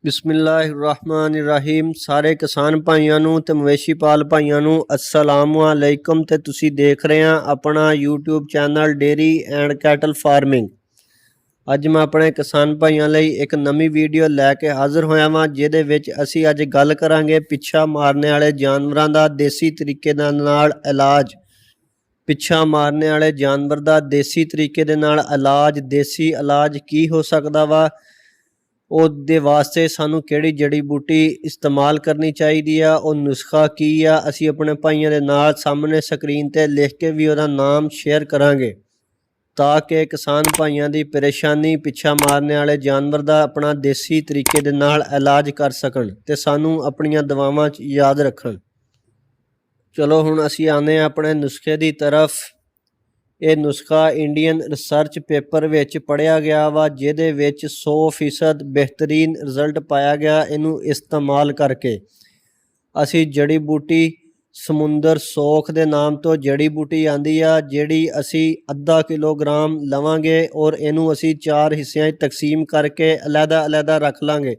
ਬਿਸਮਿਲ੍ਲਾਹਿਰਰਹਿਮਾਨਿਰਰਹੀਮ। ਸਾਰੇ ਕਿਸਾਨ ਭਾਈਆਂ ਨੂੰ ਤੇ ਮਵੇਸ਼ੀ ਪਾਲ ਭਾਈਆਂ ਨੂੰ अस्सलामु अलैकुम। ਤੇ ਤੁਸੀਂ ਦੇਖ ਰਹੇ ਆ ਆਪਣਾ YouTube channel dairy and cattle farming. ਅੱਜ ਮੈਂ ਆਪਣੇ ਕਿਸਾਨ ਭਾਈਆਂ ਲਈ ਇੱਕ ਨਵੀਂ ਵੀਡੀਓ ਲੈ ਕੇ ਹਾਜ਼ਰ ਹੋਇਆ ਹਾਂ, ਜਿਹਦੇ ਵਿੱਚ ਅਸੀਂ ਅੱਜ ਗੱਲ ਕਰਾਂਗੇ ਪਿੱਛਾ ਮਾਰਨੇ ਵਾਲੇ ਜਾਨਵਰਾਂ ਦਾ ਦੇਸੀ ਤਰੀਕੇ ਦੇ ਨਾਲ ਇਲਾਜ। ਪਿੱਛਾ ਮਾਰਨੇ ਵਾਲੇ ਜਾਨਵਰ ਦਾ ਦੇਸੀ ਤਰੀਕੇ ਦੇ ਨਾਲ ਇਲਾਜ, ਦੇਸੀ ਇਲਾਜ ਕੀ ਹੋ ਸਕਦਾ ਵਾ, ਉਹਦੇ ਵਾਸਤੇ ਸਾਨੂੰ ਕਿਹੜੀ ਜੜੀ ਬੂਟੀ ਇਸਤੇਮਾਲ ਕਰਨੀ ਚਾਹੀਦੀ ਆ, ਉਹ ਨੁਸਖਾ ਕੀ ਆ, ਅਸੀਂ ਆਪਣੇ ਭਾਈਆਂ ਦੇ ਨਾਲ ਸਾਹਮਣੇ ਸਕਰੀਨ ਤੇ ਲਿਖ ਕੇ ਵੀ ਉਹਦਾ ਨਾਮ ਸ਼ੇਅਰ ਕਰਾਂਗੇ, ਤਾਂ ਕਿ ਕਿਸਾਨ ਭਾਈਆਂ ਦੀ ਪਰੇਸ਼ਾਨੀ ਪਿੱਛਾ ਮਾਰਨੇ ਵਾਲੇ ਜਾਨਵਰ ਦਾ ਆਪਣਾ ਦੇਸੀ ਤਰੀਕੇ ਦੇ ਨਾਲ ਇਲਾਜ ਕਰ ਸਕਣ ਤੇ ਸਾਨੂੰ ਆਪਣੀਆਂ ਦਵਾਵਾਂ 'ਚ ਯਾਦ ਰੱਖਣ। ਚਲੋ ਹੁਣ ਅਸੀਂ ਆਉਂਦੇ ਹਾਂ ਆਪਣੇ ਨੁਸਖੇ ਦੀ ਤਰਫ। ਇਹ ਨੁਸਖਾ ਇੰਡੀਅਨ ਰਿਸਰਚ ਪੇਪਰ ਵਿੱਚ ਪੜ੍ਹਿਆ ਗਿਆ ਵਾ, ਜਿਹਦੇ ਵਿੱਚ 100% ਬਿਹਤਰੀਨ ਰਿਜ਼ਲਟ ਪਾਇਆ ਗਿਆ ਇਹਨੂੰ ਇਸਤੇਮਾਲ ਕਰਕੇ। ਅਸੀਂ ਜੜੀ ਬੂਟੀ ਸਮੁੰਦਰ ਸੋਖ ਦੇ ਨਾਮ ਤੋਂ ਜੜੀ ਬੂਟੀ ਆਂਦੀ ਆ, ਜਿਹੜੀ ਅਸੀਂ ਅੱਧਾ ਕਿਲੋਗ੍ਰਾਮ ਲਵਾਂਗੇ ਔਰ ਇਹਨੂੰ ਅਸੀਂ 4 ਹਿੱਸਿਆਂ 'ਚ ਤਕਸੀਮ ਕਰਕੇ ਅਲੱਗਾ ਰੱਖ ਲਾਂਗੇ।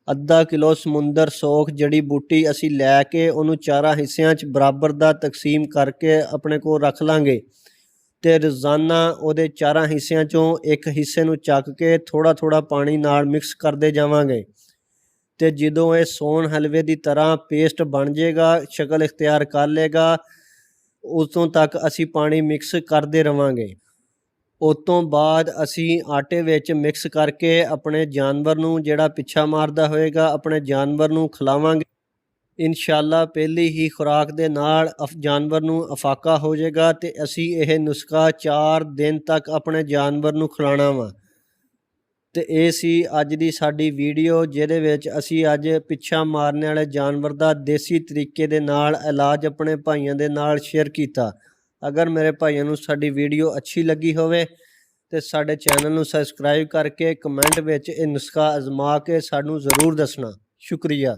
ਅੱਧਾ ਕਿਲੋ ਸਮੁੰਦਰ ਸੋਖ ਜੜੀ ਬੂਟੀ ਅਸੀਂ ਲੈ ਕੇ ਉਹਨੂੰ 4 ਹਿੱਸਿਆਂ 'ਚ ਬਰਾਬਰ ਦਾ ਤਕਸੀਮ ਕਰਕੇ ਆਪਣੇ ਕੋਲ ਰੱਖ ਲਾਂਗੇ ਤੇ ਰੋਜ਼ਾਨਾ ਉਹਦੇ 4 ਹਿੱਸਿਆਂ 'ਚੋਂ ਇੱਕ ਹਿੱਸੇ ਨੂੰ ਚੱਕ ਕੇ ਥੋੜ੍ਹਾ ਪਾਣੀ ਨਾਲ ਮਿਕਸ ਕਰਦੇ ਜਾਵਾਂਗੇ ਤੇ ਜਦੋਂ ਇਹ ਸੋਨ ਹਲਵੇ ਦੀ ਤਰ੍ਹਾਂ ਪੇਸਟ ਬਣ ਜਾਏਗਾ, ਸ਼ਕਲ ਇਖਤਿਆਰ ਕਰ ਲਏਗਾ, ਉਦੋਂ ਤੱਕ ਅਸੀਂ ਪਾਣੀ ਮਿਕਸ ਕਰਦੇ ਰਵਾਂਗੇ। ਉਸ ਤੋਂ ਬਾਅਦ ਅਸੀਂ ਆਟੇ ਵਿੱਚ ਮਿਕਸ ਕਰਕੇ ਆਪਣੇ ਜਾਨਵਰ ਨੂੰ, ਜਿਹੜਾ ਪਿੱਛਾ ਮਾਰਦਾ ਹੋਏਗਾ, ਆਪਣੇ ਜਾਨਵਰ ਨੂੰ ਖਿਲਾਵਾਂਗੇ। ਇਨਸ਼ਾਅੱਲਾ ਪਹਿਲੀ ਹੀ ਖੁਰਾਕ ਦੇ ਨਾਲ ਜਾਨਵਰ ਨੂੰ ਅਫਾਕਾ ਹੋ ਜਾਏਗਾ ਤੇ ਅਸੀਂ ਇਹ ਨੁਸਖਾ 4 ਦਿਨ ਤੱਕ ਆਪਣੇ ਜਾਨਵਰ ਨੂੰ ਖਿਲਾਣਾ ਵਾ। ਤੇ ਇਹ ਸੀ ਅੱਜ ਦੀ ਸਾਡੀ ਵੀਡੀਓ, ਜਿਹਦੇ ਵਿੱਚ ਅਸੀਂ ਅੱਜ ਪਿੱਛਾ ਮਾਰਨੇ ਵਾਲੇ ਜਾਨਵਰ ਦਾ ਦੇਸੀ ਤਰੀਕੇ ਦੇ ਨਾਲ ਇਲਾਜ ਆਪਣੇ ਭਾਈਆਂ ਦੇ ਨਾਲ ਸ਼ੇਅਰ ਕੀਤਾ। ਅਗਰ ਮੇਰੇ ਭਾਈਆਂ ਨੂੰ ਸਾਡੀ ਵੀਡੀਓ ਅੱਛੀ ਲੱਗੀ ਹੋਵੇ ਤੇ ਸਾਡੇ ਚੈਨਲ ਨੂੰ ਸਬਸਕ੍ਰਾਈਬ ਕਰਕੇ ਕਮੈਂਟ ਵਿੱਚ ਇਹ ਨੁਸਖਾ ਅਜ਼ਮਾ ਕੇ ਸਾਨੂੰ ਜ਼ਰੂਰ ਦੱਸਣਾ। ਸ਼ੁਕਰੀਆ।